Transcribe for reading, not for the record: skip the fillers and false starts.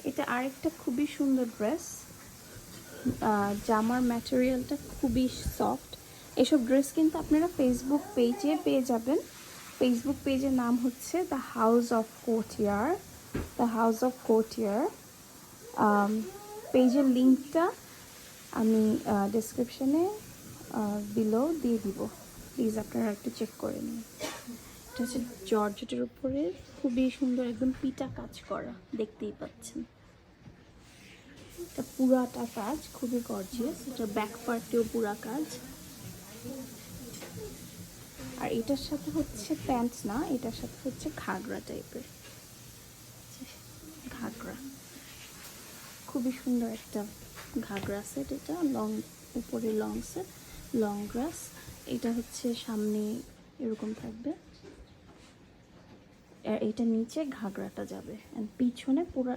এটা আরেকটা খুবই সুন্দর ড্রেস। জামার ম্যাটেরিয়ালটা খুবই সফট। এসব ড্রেস কিন্তু আপনারা ফেসবুক পেজে পেয়ে যাবেন। ফেসবুক পেজের নাম হচ্ছে দ্য হাউস অফ কোটিয়ার। দ্য হাউস অফ কোটিয়ার পেজের লিঙ্কটা আমি ডেসক্রিপশনে বিলো দিয়ে দিব, প্লিজ আপনারা একটু চেক করে নিন। এটা হচ্ছে জর্জেটের উপরে খুবই সুন্দর একদম পিটা কাজ করা, দেখতেই পাচ্ছেন। এটা পুরাটা কাজ খুবই গর্জিয়াস। এটা ব্যাক পার্টেও পুরা কাজ। আর এটার সাথে হচ্ছে প্যান্টস না, এটার সাথে হচ্ছে ঘাগরা টাইপের ঘাগরা। খুবই সুন্দর একটা ঘাগরা সেট। এটা লং, উপরে লং সেট, লং গ্রাস। এটা হচ্ছে সামনে এরকম থাকবে, আর এটা নিচে ঘাগরাটা যাবে, অ্যান্ড পিছনে পুরো